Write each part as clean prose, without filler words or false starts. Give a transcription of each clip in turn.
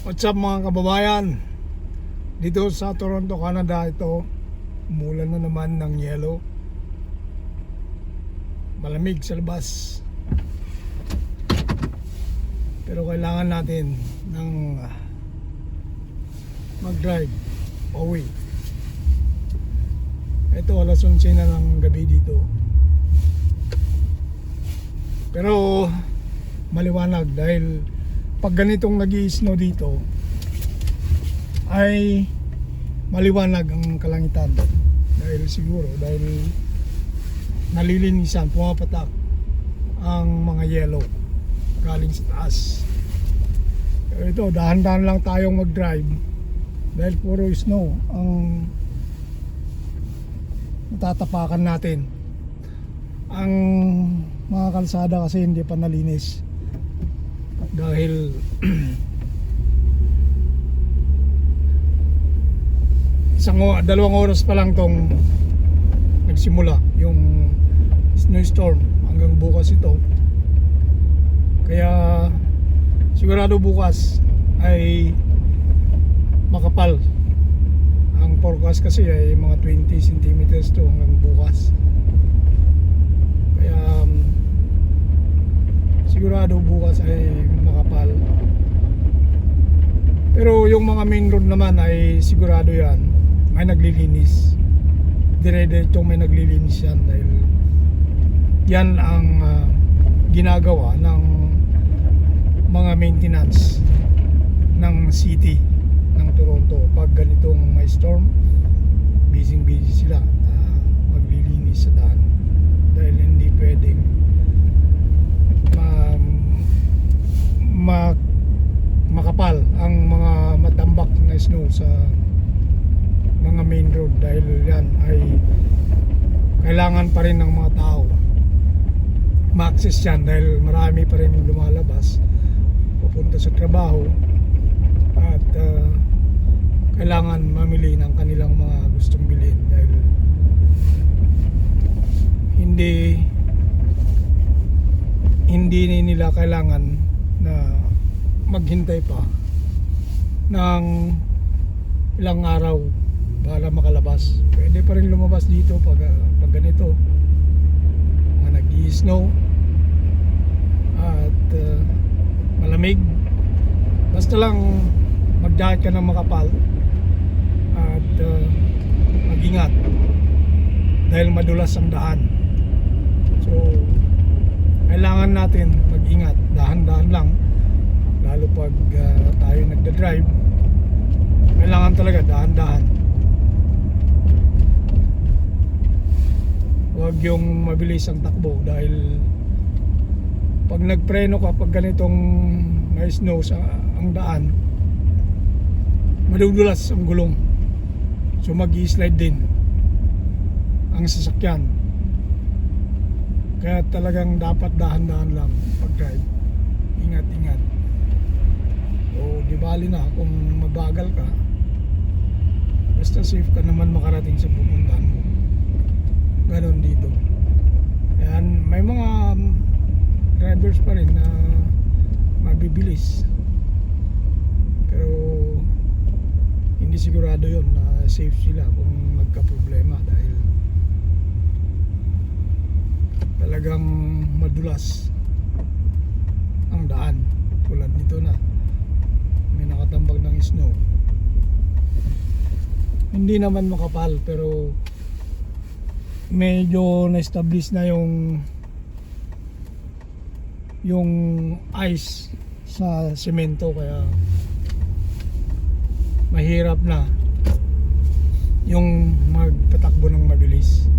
What's up mga kababayan? Dito sa Toronto, Canada, ito umulan na naman ng yelo. Malamig sa labas. Pero kailangan natin ng mag-drive pauwi. Ito alas 11 na ng gabi dito. Pero maliwanag dahil pag ganitong nag-i-snow dito ay maliwanag ang kalangitan dahil nalilinisan, pumapatak ang mga yelo galing sa taas. Pero ito, dahan-dahan lang tayong mag-drive dahil puro snow ang natatapakan natin. Ang mga kalsada kasi hindi pa nalinis dahil dalawang oras pa lang tong nagsimula yung snowstorm hanggang bukas ito. Kaya sigurado bukas ay makapal. Ang forecast kasi ay mga 20 centimeters to hanggang bukas. Kaya sigurado bukas ay makapal. Pero yung mga main road naman ay sigurado yan may naglilinis. Dire-diretso may naglilinis yan dahil yan ang ginagawa ng mga maintenance ng city ng Toronto. Pag ganitong may storm, busy sila maglilinis sa daan dahil hindi pwedeng makapal ang mga matambak na snow sa mga main road dahil yan ay kailangan pa rin ng mga tao ma-access yan dahil marami pa rin lumalabas pupunta sa trabaho at kailangan mamili ng kanilang mga gustong bilhin dahil hindi nila kailangan na maghintay pa ng ilang araw para makalabas. Pwede pa rin lumabas dito pag ganito mga nag-i-snow at malamig. Basta lang mag-jacket ka ng makapal at mag-ingat dahil madulas ang daan. So kailangan natin mag-ingat, dahan-dahan lang, lalo pag tayo nagda-drive. Kailangan talaga dahan-dahan. Huwag yung mabilis ang takbo dahil pag nagpreno ka pag ganitong may snow sa ang daan, madudulas ang gulong. So mag-i-slide din ang sasakyan. Kaya talagang dapat dahan-dahan lang pag-drive. Ingat-ingat. O di bali na kung mabagal ka, basta safe ka naman makarating sa pupuntahan mo. Ganon dito. Ayan, may mga drivers pa rin na mabibilis. Pero hindi sigurado yon na safe sila kung magka-problema dahil talagang madulas ang daan. Tulad nito na may nakatambag ng snow. Hindi naman makapal pero medyo na-establish na yung ice sa semento kaya mahirap na yung magpatakbo ng mabilis.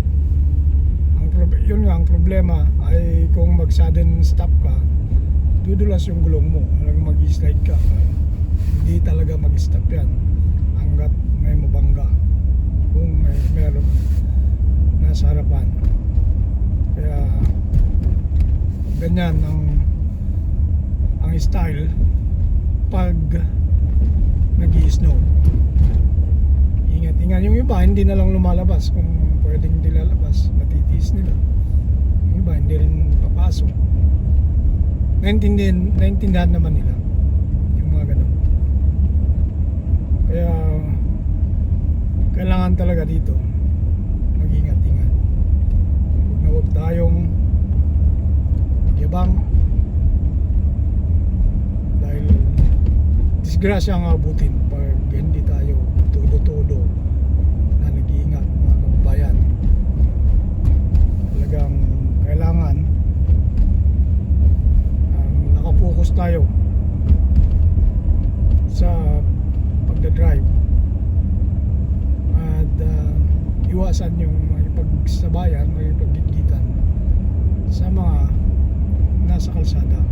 Yun nga ang problema ay kung mag-sudden stop ka, dudulas yung gulong mo, mag-slide ka. Hindi talaga mag-stop yan hanggat may mabangga kung meron nasa harapan. Kaya ganyan ang style pag nag-i-snow. Ingat-ingat. Yung iba hindi na lang lumalabas kung pwedeng hindi lalabas, matitiis nila. Yung iba hindi rin papasok. Naintindihan naman nila yung mga ganun. Kaya kailangan talaga dito mag-ingat-ingat. Huwag tayong magyabang dahil disgrasya ang abutin pag hindi tayo todo-todo na nag-iingat, mga kababayan. Talagang kailangan nakapokus tayo sa pagdadrive at iwasan yung makipagsabayan, makipaggigitan sa mga nasa kalsada.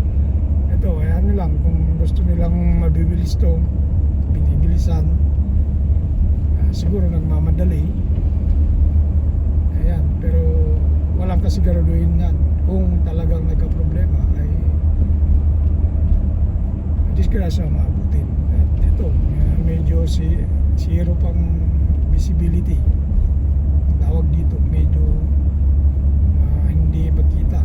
Ito, ay ano lang, kung gusto nilang mabibilis to, binibilisan, siguro nagmamadali, ayan, pero walang kasiguraduhin yan. Kung talagang nagka-problema ay disgrasya ang maabutin. At ito, medyo zero pang visibility, tawag dito, medyo hindi makita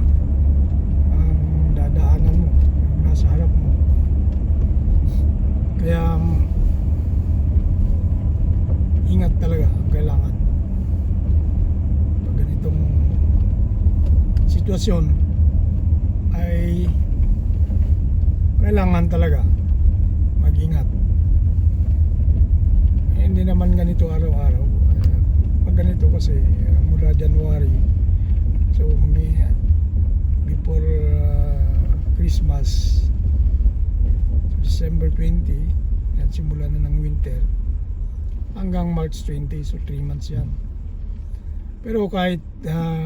ang dadaanan mo, yung nasa harap mo. Kaya ingat talaga ang kailangan pag ganitong sitwasyon. Ay kailangan talaga mag-ingat. Hindi naman ganito araw-araw. Pag ganito kasi mula January, so before Christmas, December 20, yan, simula na ng winter hanggang March 20, so 3 months yan. Pero kahit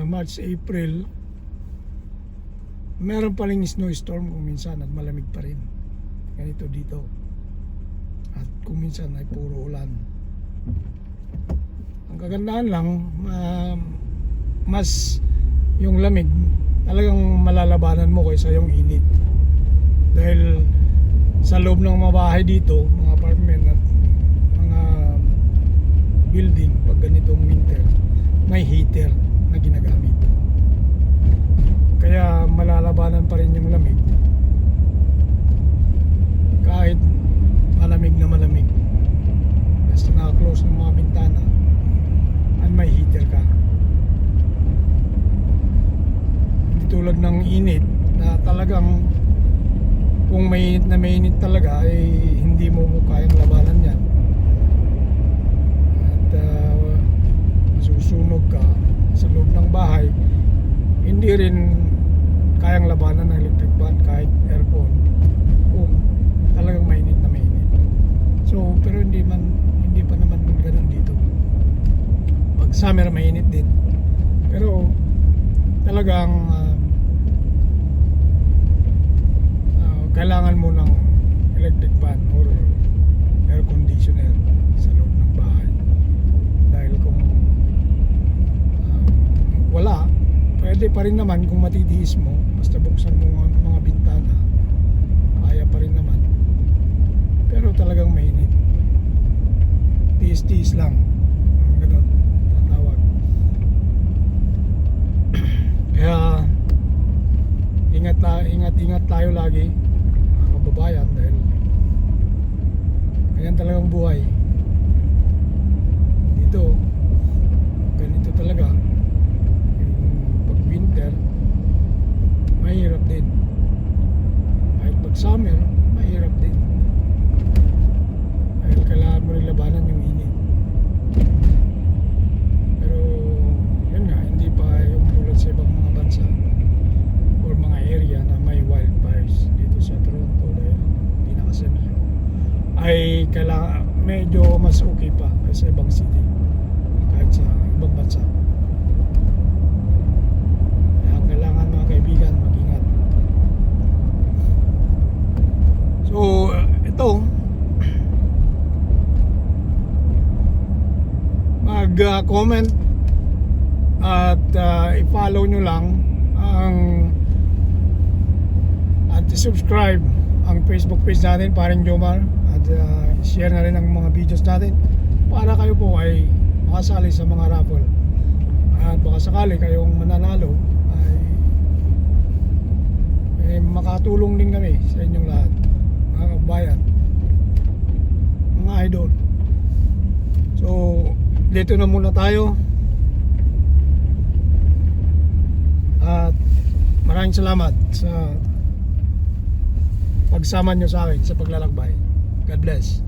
March, April, meron pa rin snowstorm kung minsan at malamig pa rin. Ganito dito. At kung minsan ay puro ulan. Ang kagandahan lang, mas yung lamig talagang malalabanan mo kaysa yung init. Dahil sa loob ng mga bahay dito, mga apartment at mga building, pag ganitong winter, may heater na ginagamit. Kaya malalabanan pa rin yung lamig kahit malamig na malamig. Basta naka-close ng mga bintana at may heater ka. Hindi tulad ng init na talagang kung mainit na mainit talaga ay hindi mo kayang labanan yan. At masusunog ka sa loob ng bahay. Hindi rin kayang labanan ng electric fan kahit aircon kung talagang mainit na mainit. So pero hindi pa naman ganoon dito. Pag summer mainit din, pero talagang kailangan mo ng electric fan or air conditioner sa loob ng bahay. Dahil kung wala, pwede pa rin naman kung matitiis mo, basta buksan mo mga bintana, kaya pa rin naman. Pero talagang mainit. Tiis-tiis lang, ganun tatawag. Kaya ingat tayo lagi, mga kababayan, dahil ganyan talagang buhay dito. Ganito talaga yung pag winter, mahirap din. Kahit pag summer, mahirap din, dahil kailangan mo rin labanan yung init. Pero yun nga, hindi pa yung tulad sa ibang mga bansa or mga area na may wildfires. Dito sa Toronto, dahil pinaka-sentro, ay kailangan medyo mas okay pa kaysa ibang city, kahit sa ibang bansa. Kaya kailangan, mga kaibigan, mag-ingat. So ito, mag-comment at i-follow nyo lang ang at subscribe ang Facebook page natin, Paring Jomar, at share na rin ang mga videos natin para kayo po ay makasali sa mga raffle. At baka sakali kayong mananalo ay makatulong din kami sa inyong lahat, mga kabayan, mga idol. dito na muna tayo. At maraming salamat sa pagsama nyo sa akin sa paglalakbay. God bless.